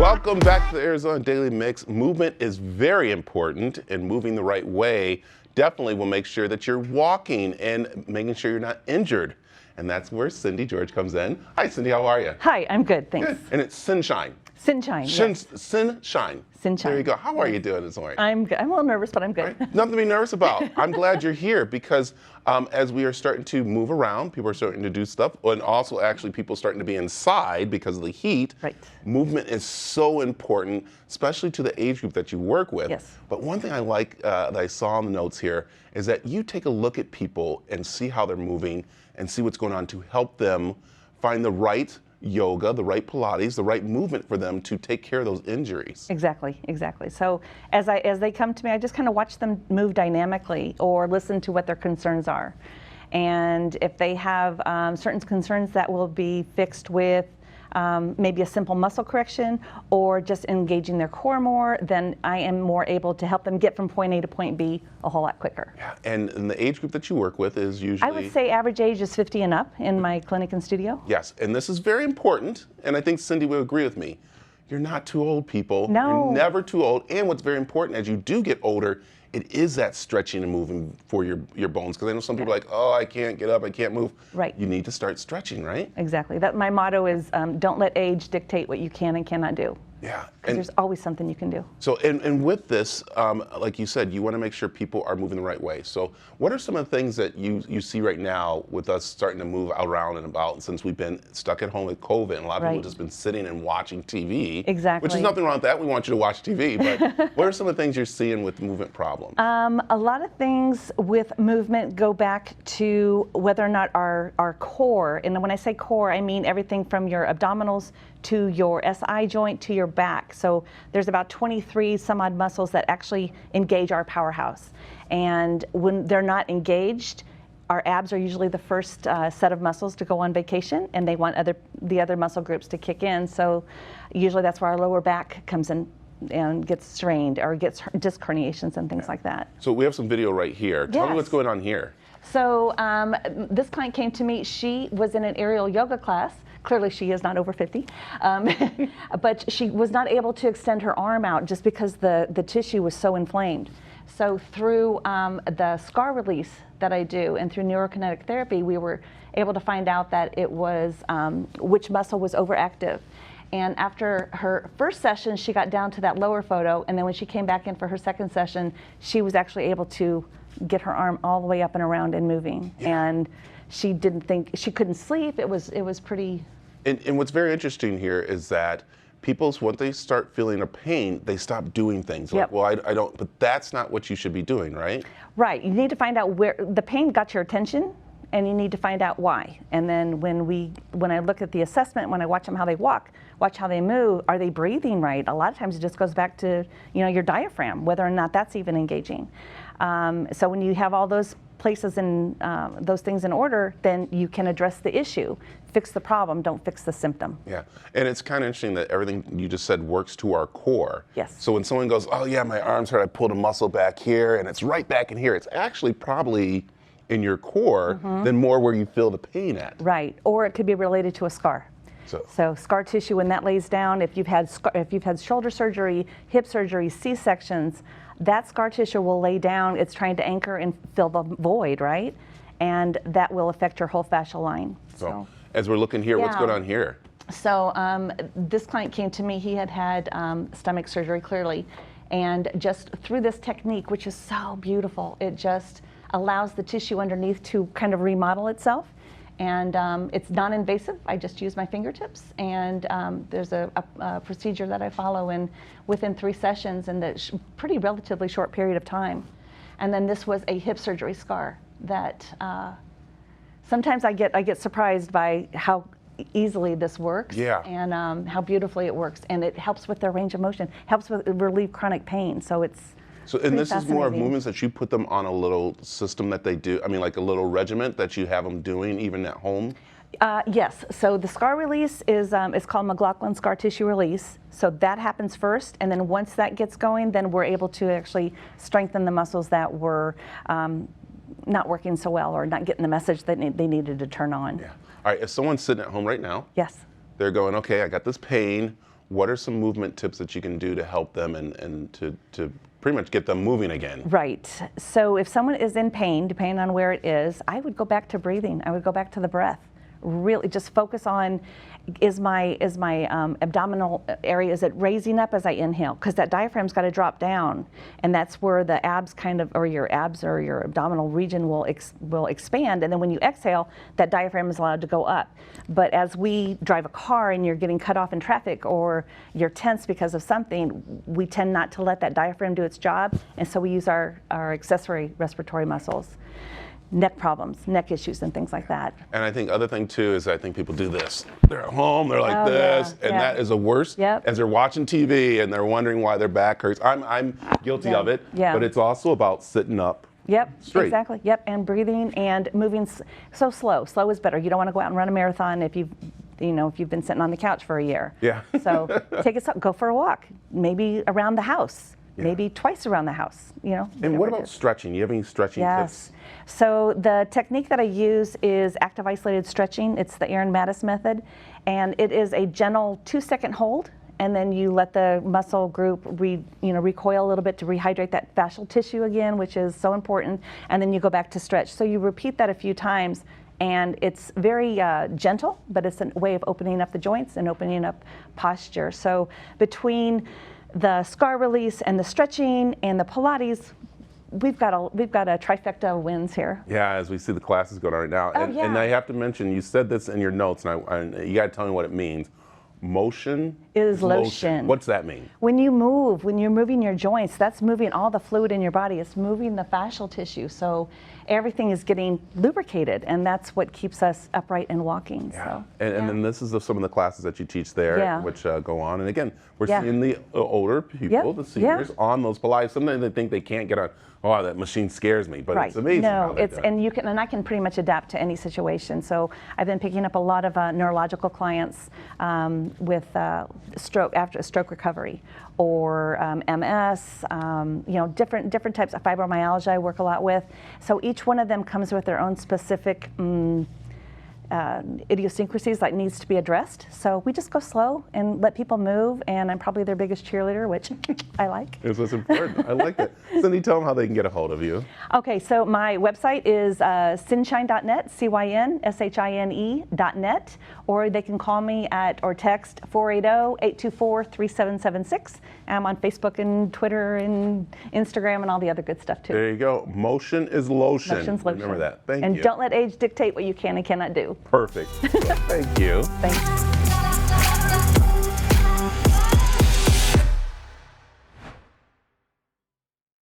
Welcome back to the Arizona Daily Mix. Movement is very important, and moving the right way definitely will make sure that you're walking and making sure you're not injured. And that's where Cindy George comes in. Hi, Cindy, how are you? Hi, I'm good, thanks. Good. And it's Cynshine. Cynshine, yes. Cynshine. Cynshine. There you go. How are you doing this morning? I'm good. I'm a little nervous, but I'm good. Right. Nothing to be nervous about. I'm glad you're here because as we are starting to move around, people are starting to do stuff, and also actually people starting to be inside because of the heat. Right. Movement is so important, especially to the age group that you work with. Yes. But one thing I like that I saw in the notes here is that you take a look at people and see how they're moving and see what's going on to help them find the right yoga, the right Pilates, the right movement for them to take care of those injuries. Exactly, exactly. So as they come to me, I just kind of watch them move dynamically or listen to what their concerns are. And if they have certain concerns that will be fixed with maybe a simple muscle correction or just engaging their core more, then I am more able to help them get from point A to point B a whole lot quicker. Yeah. And the age group that you work with is usually? I would say average age is 50 and up in my clinic and studio. Yes, and this is very important, and I think Cindy will agree with me. You're not too old, people. No. You're never too old, and what's very important, as you do get older, it is that stretching and moving for your bones, because I know some people are like, oh, I can't get up, I can't move. Right. You need to start stretching, right? Exactly. My motto is don't let age dictate what you can and cannot do. Yeah. Because there's always something you can do. So, and with this, like you said, you want to make sure people are moving the right way. So what are some of the things that you see right now with us starting to move around and about since we've been stuck at home with COVID, and a lot of people have just been sitting and watching TV? Exactly. Which is nothing wrong with that. We want you to watch TV. But what are some of the things you're seeing with movement problems? A lot of things with movement go back to whether or not our core, and when I say core, I mean everything from your abdominals to your SI joint to your back. So there's about 23 some odd muscles that actually engage our powerhouse. And when they're not engaged, our abs are usually the first set of muscles to go on vacation, and they want the other muscle groups to kick in. So usually that's where our lower back comes in and gets strained or gets disc herniations and things like that. So we have some video right here. Tell me Yes. what's going on here. So this client came to me. She was in an aerial yoga class. Clearly she is not over 50, but she was not able to extend her arm out just because the tissue was so inflamed. So through the scar release that I do and through neurokinetic therapy, we were able to find out that it was which muscle was overactive. And after her first session, she got down to that lower photo, and then when she came back in for her second session, she was actually able to get her arm all the way up and around and moving. Yeah. And she didn't think, she couldn't sleep. It was pretty. And what's very interesting here is that people, once they start feeling a pain, they stop doing things. Yep. Like, well, I don't, but that's not what you should be doing, right? Right. You need to find out where the pain got your attention, and you need to find out why. And then when I look at the assessment, when I watch them how they walk, watch how they move, are they breathing right? A lot of times it just goes back to your diaphragm, whether or not that's even engaging. So when you have all those places and those things in order, then you can address the issue. Fix the problem, don't fix the symptom. Yeah, and it's kind of interesting that everything you just said works to our core. Yes. So when someone goes, oh yeah, my arms hurt, I pulled a muscle back here, and it's right back in here, it's actually probably in your core than more where you feel the pain at. Right, or it could be related to a scar. So scar tissue, when that lays down, if you've had shoulder surgery, hip surgery, C-sections, that scar tissue will lay down. It's trying to anchor and fill the void, right? And that will affect your whole fascial line. So as we're looking here, what's going on here? So this client came to me. He had stomach surgery, clearly, and just through this technique, which is so beautiful, it just allows the tissue underneath to kind of remodel itself. And it's non-invasive. I just use my fingertips, and there's a procedure that I follow in within 3 sessions in the pretty relatively short period of time. And then this was a hip surgery scar that sometimes I get surprised by how easily this works. Yeah. And how beautifully it works, and it helps with their range of motion, helps with relieve chronic pain. So it's and this is more of movements that you put them on a little system that they do, I mean like a little regiment that you have them doing even at home? Yes, so the scar release is it's called Mclaughlin scar tissue release. So that happens first, and then once that gets going, then we're able to actually strengthen the muscles that were not working so well or not getting the message that they needed to turn on. Yeah. All right, if someone's sitting at home right now, yes, they're going, okay, I got this pain. what are some movement tips that you can do to help them and to pretty much get them moving again? Right. So if someone is in pain, depending on where it is, I would go back to breathing. I would go back to the breath. Really just focus on, is my abdominal area, is it raising up as I inhale? Because that diaphragm's got to drop down, and that's where the abs or your abs or your abdominal region will expand, and then when you exhale, that diaphragm is allowed to go up. But as we drive a car and you're getting cut off in traffic or you're tense because of something, we tend not to let that diaphragm do its job, and so we use our accessory respiratory muscles. Neck problems, neck issues, and things like that. And I think other thing too is I think people do this. They're at home, they're like this, yeah, and yeah. that is the worst. Yep. As they're watching TV and they're wondering why their back hurts. I'm guilty of it, yeah. but it's also about sitting up. Yep, straight. exactly. Yep, and breathing and moving so slow. Slow is better. You don't want to go out and run a marathon if you've been sitting on the couch for a year. Yeah. So go for a walk, maybe around the house. Yeah. Maybe twice around the house, And what about stretching? You have any stretching tips? So the technique that I use is active isolated stretching. It's the Aaron Mattis method, and it is a gentle 2-second hold, and then you let the muscle group recoil a little bit to rehydrate that fascial tissue again, which is so important, and then you go back to stretch. So you repeat that a few times, and it's very gentle, but it's a way of opening up the joints and opening up posture. So between the scar release and the stretching and the Pilates, we've got a trifecta of wins here. Yeah, as we see the classes going on right now. Yeah. And I have to mention, you said this in your notes, and you got to tell me what it means. Motion is lotion. What's that mean? When you're moving your joints, that's moving all the fluid in your body. It's moving the fascial tissue. So everything is getting lubricated, and that's what keeps us upright and walking. Yeah. So, and then this is some of the classes that you teach there, which go on. And again, we're seeing the older people, the seniors, on those Pilates. Sometimes they think they can't get on. Oh, that machine scares me, but it's amazing. No, and I can pretty much adapt to any situation. So I've been picking up a lot of neurological clients with stroke recovery, or MS. Different types of fibromyalgia I work a lot with. So each one of them comes with their own specific idiosyncrasies that needs to be addressed. So we just go slow and let people move, and I'm probably their biggest cheerleader, which I like. It's important. I like it. Cindy, tell them how they can get a hold of you. Okay, so my website is cynshine.net, cynshine.net, or they can call me or text 480-824-3776. I'm on Facebook and Twitter and Instagram and all the other good stuff too. There you go. Motion is lotion. Motion's lotion. Remember that. Thank you. And don't let age dictate what you can and cannot do. Perfect. Thank you. Thanks.